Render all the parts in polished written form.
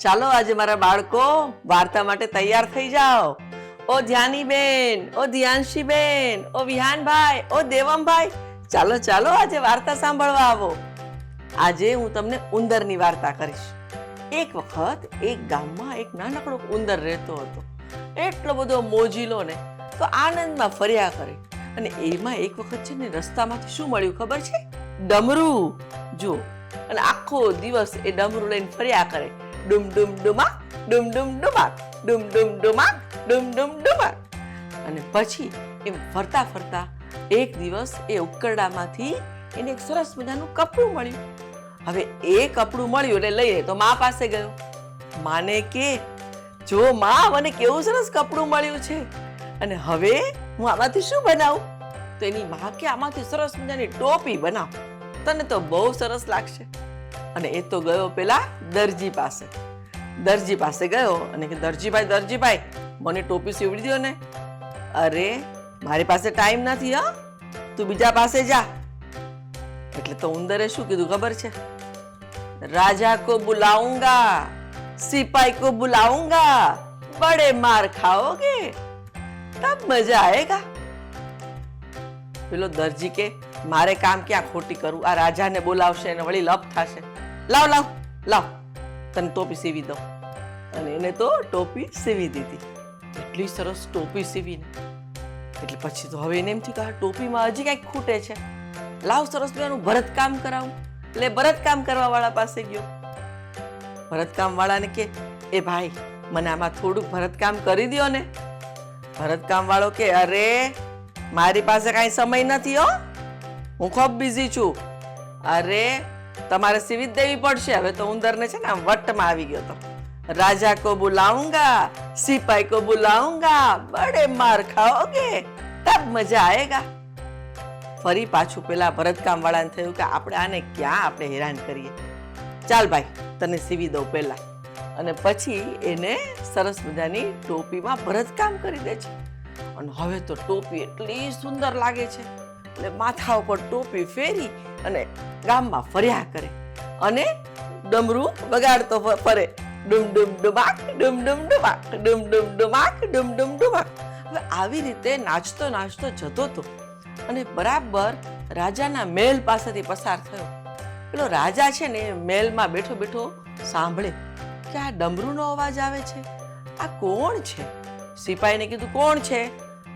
ચાલો આજે મારા બાળકો વાર્તા માટે તૈયાર થઈ જાઓ. ઓ ધ્યાનીબેન, ઓ ધ્યાનશીબેન, ઓ વિહાનભાઈ, ઓ દેવમભાઈ, ચાલો ચાલો આજે વાર્તા સાંભળવા આવો. આજે હું તમને ઉંદરની વાર્તા કરીશ. એક વખત એક ગામમાં એક નાનકડો ઉંદર રહેતો હતો. એટલો બધો મોજીલો ને તો આનંદમાં ફર્યા કરે. અને એમાં એક વખત છે ને રસ્તામાંથી શું મળ્યું ખબર છે? ડમરું. જો, અને આખો દિવસ એ ડમરું લઈને ફર્યા કરે. ડુમ ડુમ ડુમાક, ડુમ ડુમ ડુમાક, ડુમ ડુમ ડુમાક, ડુમ ડુમ ડુમાક. અને પછી એમ ફરતા ફરતા એક દિવસ એ ઉકરડામાંથી એને એક સરસ મજાનું કપડું મળ્યું. હવે એ કપડું મળ્યું એટલે લઈને તો મા પાસે ગયો. માને કે જો મા, મને કેવું સરસ કપડું મળ્યું છે અને હવે હું આમાંથી શું બનાવું? તો એની મા કે આમાંથી સરસ મજાની ટોપી બનાવ, તને તો બહુ સરસ લાગશે. અને એ તો ગયો પેલા દરજી પાસે. દરજી પાસે ગયો અને કે દરજીભાઈ, દરજીભાઈ, મને ટોપી સીવડી દો ને. અરે મારી પાસે ટાઈમ નથી, હા, તું બીજા પાસે જા. એટલે તો ઉંદરે શું કીધું ખબર છે? રાજા કો બુલાઉંગા, સિપાઈ કો બુલાઉંગા, બડે માર ખાઓગે તબ મજા આएगा. પેલો દરજી કે મારે કામ ક્યાં ખોટી કરું, આ રાજાને બોલાવશે અને વળી લપ થશે. લાવ લાવ લાવ, તને ટોપી સીવી દઉં. અને એને તો ટોપી સીવી દીધી. એટલી સરસ ટોપી સીવીને એટલે પછી તો હવે એને એમ થયું કે આ ટોપીમાં હજી કંઈક ખૂટે છે. લાવ સરસ મજાનું ભરતકામ કરાવું. એટલે ભરતકામ કરવા વાળા પાસે ગયો. ભરતકામ વાળાને કે એ ભાઈ, મને આમાં થોડુંક ભરતકામ કરી દો ને. ભરતકામ વાળો કે અરે મારી પાસે કાંઈ સમય નથી, હો, હું ખૂબ બિઝી છું. અરે તમારે સીવી જ દેવી પડશે. હવે તો ઉંદરને છે ને આમ વટમાં આવી ગયો તો. રાજા કો બુલાઉંગા, સિપાઈ કો બુલાઉંગા, બડે માર ખાઓગે તબ મજા આएगा. ફરી પાછું પેલા ભરતકામ વાળાને થયું કે આપણે આને ક્યાં આપણે હેરાન કરીએ. ચાલ ભાઈ, તને સીવી દઉં પહેલા. અને પછી એને સરસ મજાની ટોપીમાં ભરતકામ કરી દે છે. અને હવે તો ટોપી એટલી સુંદર લાગે છે એટલે માથા ઉપર ટોપી ફેરી અને ગામમાં ફર્યા કરે અને ડમરું વગાડતો ફરે. ડુમ ડુમ ડુમાક, ડુમ ડુમ ડુમાક, ડુમ ડુમ ડુમાક, ડુમ ડુમ ડુમાક. હવે આવી રીતે નાચતો નાચતો જતો હતો અને બરાબર રાજાના મહેલ પાસેથી પસાર થયો. પેલો રાજા છે ને મહેલમાં બેઠો બેઠો સાંભળે કે આ ડમરૂનો અવાજ આવે છે. આ કોણ છે? સિપાહીને કીધું કોણ છે?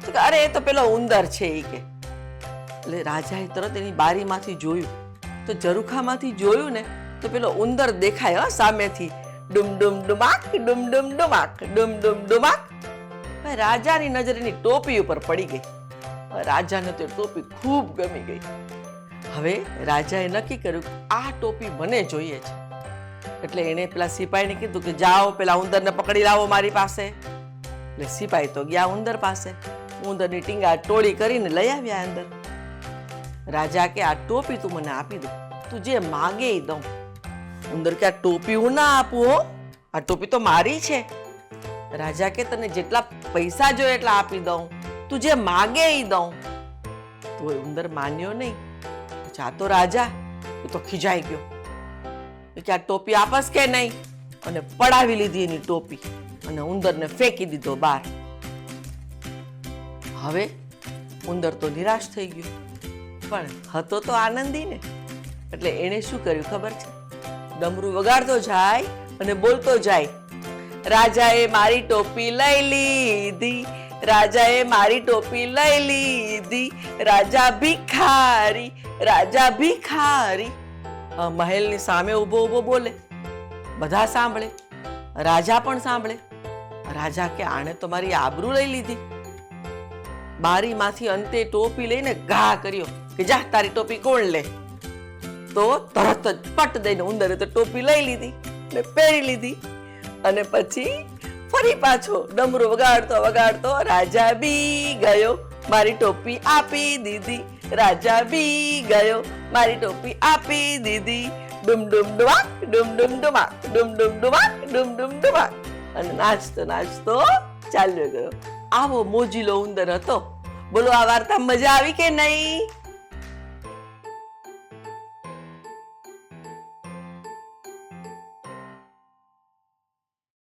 તો કે અરે એ તો પેલો ઉંદર છે એ કે. એટલે રાજાએ તરત એની બારીમાંથી જોયું તો ઝરૂખામાંથી જોયું ને તો પેલો ઉંદર દેખાય, હા, સામેથી. ડુમ ડુમ ડુમાક, ડુમ ડુમ ડુમાક, ડુમ ડુમ ડુમાક. રાજાની નજર એની ટોપી ઉપર પડી ગઈ. રાજાને તો ટોપી ખૂબ ગમી ગઈ. હવે રાજાએ નક્કી કર્યું કે આ ટોપી મને જોઈએ છે. એટલે એને પેલા સિપાહીને કીધું કે જાઓ પેલા ઉંદરને પકડી લાવો મારી પાસે. એટલે સિપાહી તો ગયા ઉંદર પાસે. ઉંદરની ટીંગા ટોળી કરીને લઈ આવ્યા અંદર. રાજા કે આ ટોપી તું મને આપી દો, તું જે માગે એ દઉં. ઉંદર કે આ ટોપી હું ના આપું, હો, આ ટોપી તો મારી છે. રાજા કે તને જેટલા પૈસા જોઈએ એટલા આપી દઉં, તું જે માગે એ દઉં. તો ઉંદર માન્યો નહીં. આ તો રાજા એ તો ખીજાઈ ગયો કે આ ટોપી આપસ કે નહીં, અને પડાવી લીધી એની ટોપી અને ઉંદરને ફેંકી દીધો બહાર. હવે ઉંદર તો નિરાશ થઈ ગયો પણ હતો તો આનંદી ને. એટલે એને શું કર્યું ખબર છે? ડમરું વગાડતો જાય અને બોલતો જાય, રાજાએ મારી ટોપી લઈ લીધી, રાજાએ મારી ટોપી લઈ લીધી, રાજા ભિખારી, રાજા ભિખારી. મહેલની સામે ઊભો ઊભો બોલે. બધા સાંભળે, રાજા પણ સાંભળે. રાજા કે આણે તો મારી આબરૂ લઈ લીધી. બારીમાંથી અંતે ટોપી લઈને ઘા કર્યો કે જા તારી ટોપી કોણ લે. તો તરત જ પટ દઈને ઉંદરે તો ટોપી લઈ લીધી ને પહેરી લીધી. અને પછી ફરી પાછો ડમરો વગાડતો વગાડતો રાજા બી ગયો, મારી ટોપી આપી દીધી, રાજા બી ગયો, મારી ટોપી આપી દીધી. ડુમ ડુમ ડુમાક, ડુમ ડુમ ડુમાક, ડુમ ડુમ ડુમાક, ડુમ ડુમ ડુમાક. અને નાચતો નાચતો ચાલ્યો ગયો. આવો મોજીલો ઉંદર હતો. બોલો, આ વાર્તા મજા આવી કે નહીં?